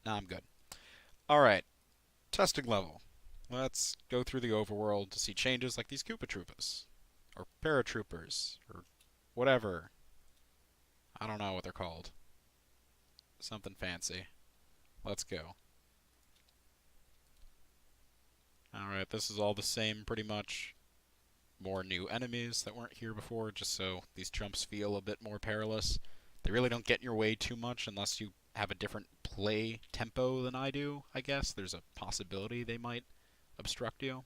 Nah, I'm good. Alright, testing level. Let's go through the overworld to see changes like these Koopa Troopas. Or Paratroopers. Or whatever. I don't know what they're called. Something fancy. Let's go. Alright, this is all the same pretty much. More new enemies that weren't here before, just so these jumps feel a bit more perilous. They really don't get in your way too much unless you have a different play tempo than I do, I guess. There's a possibility they might obstruct you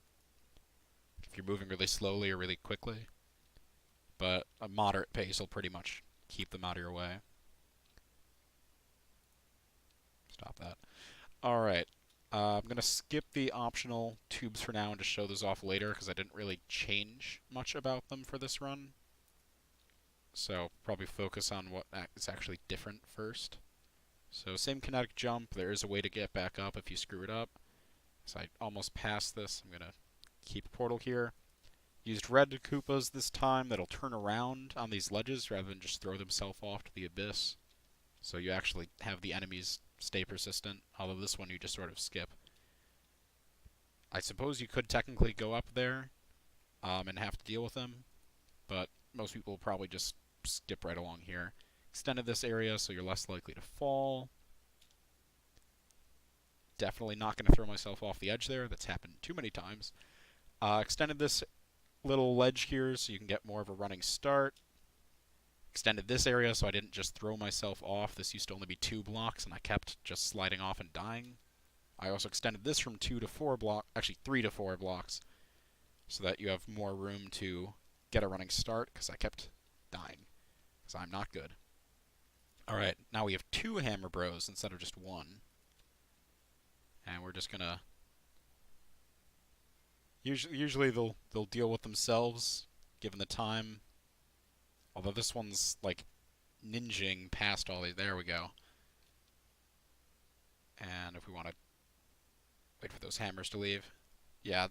if you're moving really slowly or really quickly. But a moderate pace will pretty much keep them out of your way. Stop that. Alright. I'm going to skip the optional tubes for now and just show those off later because I didn't really change much about them for this run. So probably focus on what is actually different first. So same kinetic jump. There is a way to get back up if you screw it up. So I almost passed this. I'm going to keep a portal here. Used red Koopas this time that'll turn around on these ledges rather than just throw themselves off to the abyss. So you actually have the enemies stay persistent, although this one you just sort of skip. I suppose you could technically go up there and have to deal with them, but most people will probably just skip right along here. Extended this area so you're less likely to fall. Definitely not going to throw myself off the edge there. That's happened too many times. Extended this little ledge here so you can get more of a running start. Extended this area so I didn't just throw myself off. This used to only be 2 blocks and I kept just sliding off and dying. I also extended this from 2 to 4 blocks, actually 3 to 4 blocks, so that you have more room to get a running start because I kept dying because I'm not good. Alright, now we have 2 Hammer Bros instead of just 1. And we're just gonna... Usually they'll deal with themselves given the time. Although this one's like ninjing past all these. There we go. And if we want to wait for those hammers to leave. Yeah.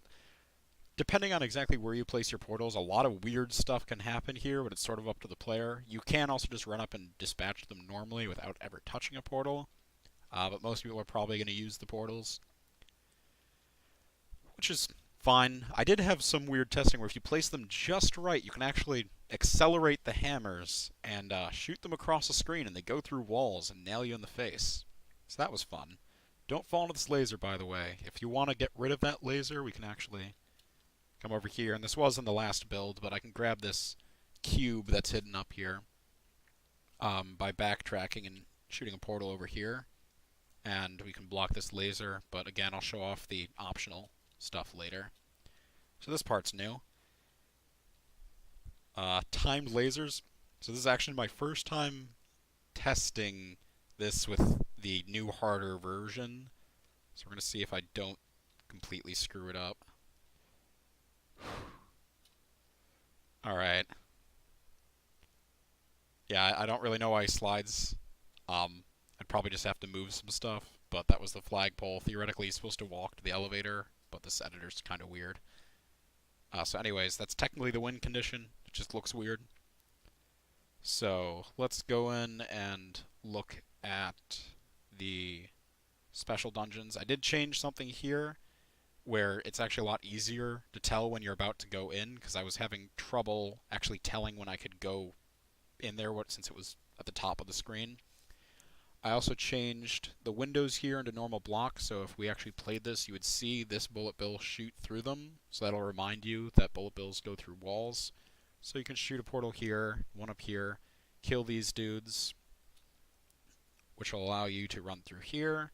Depending on exactly where you place your portals, a lot of weird stuff can happen here, but it's sort of up to the player. You can also just run up and dispatch them normally without ever touching a portal. But most people are probably going to use the portals, which is fine. I did have some weird testing where if you place them just right, you can actually accelerate the hammers and shoot them across the screen, and they go through walls and nail you in the face. So that was fun. Don't fall into this laser, by the way. If you want to get rid of that laser, we can actually come over here. And this was in the last build, but I can grab this cube that's hidden up here by backtracking and shooting a portal over here. And we can block this laser, but again, I'll show off the optional stuff later. So this part's new. Timed lasers. So this is actually my first time testing this with the new, harder version. So we're going to see if I don't completely screw it up. Alright. Yeah, I don't really know why he slides. I'd probably just have to move some stuff, but that was the flagpole. Theoretically, he's supposed to walk to the elevator, but this editor's kind of weird. So anyways, that's technically the win condition. It just looks weird. So let's go in and look at the special dungeons. I did change something here where it's actually a lot easier to tell when you're about to go in, because I was having trouble actually telling when I could go in there since it was at the top of the screen. I also changed the windows here into normal blocks, so if we actually played this, you would see this bullet bill shoot through them, so that'll remind you that bullet bills go through walls. So you can shoot a portal here, one up here, kill these dudes, which will allow you to run through here.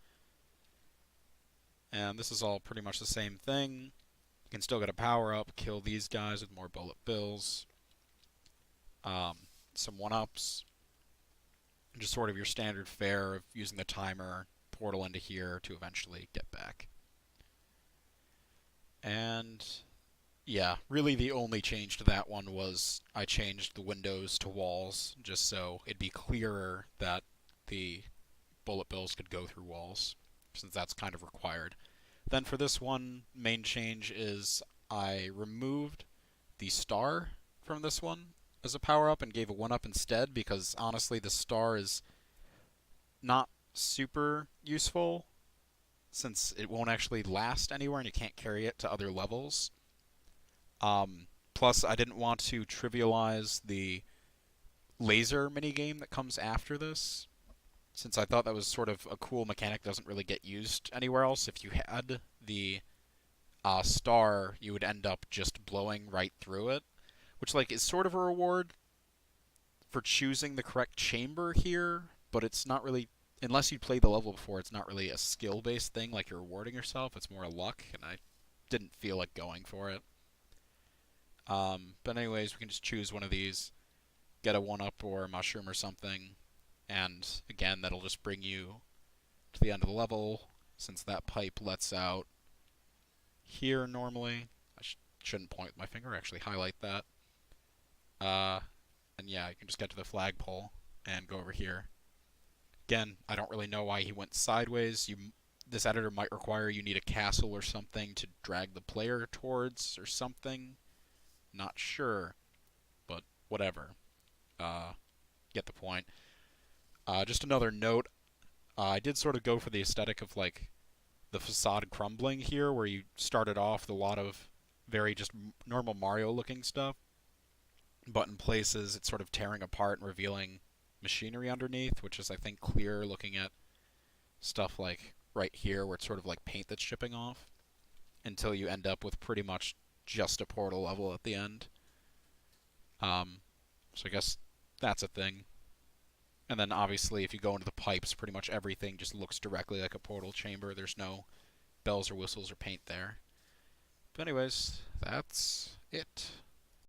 And this is all pretty much the same thing. You can still get a power-up, kill these guys with more bullet bills. Some one-ups. Just sort of your standard fare of using the timer, portal into here to eventually get back. And yeah, really the only change to that one was I changed the windows to walls, just so it'd be clearer that the bullet bills could go through walls, since that's kind of required. Then for this one, main change is I removed the star from this one as a power-up and gave a 1-up instead, because honestly the star is not super useful since it won't actually last anywhere and you can't carry it to other levels. Plus, I didn't want to trivialize the laser minigame that comes after this, since I thought that was sort of a cool mechanic that doesn't really get used anywhere else. If you had the star, you would end up just blowing right through it, which like is sort of a reward for choosing the correct chamber here, but it's not really, unless you played the level before, it's not really a skill-based thing like you're rewarding yourself. It's more a luck, and I didn't feel like going for it. But anyways, we can just choose one of these, get a 1-up or a mushroom or something, and again, that'll just bring you to the end of the level, since that pipe lets out here normally. I shouldn't point with my finger, actually highlight that. And yeah, you can just get to the flagpole and go over here. Again, I don't really know why he went sideways. This editor might require you need a castle or something to drag the player towards or something. Not sure, but whatever. Get the point. Just another note, I did sort of go for the aesthetic of like the facade crumbling here, where you started off with a lot of very just normal Mario looking stuff, but in places it's sort of tearing apart and revealing machinery underneath, which is I think clear looking at stuff like right here where it's sort of like paint that's chipping off, until you end up with pretty much just a portal level at the end. So I guess that's a thing. And then obviously if you go into the pipes, pretty much everything just looks directly like a portal chamber. There's no bells or whistles or paint there. But anyways, that's it.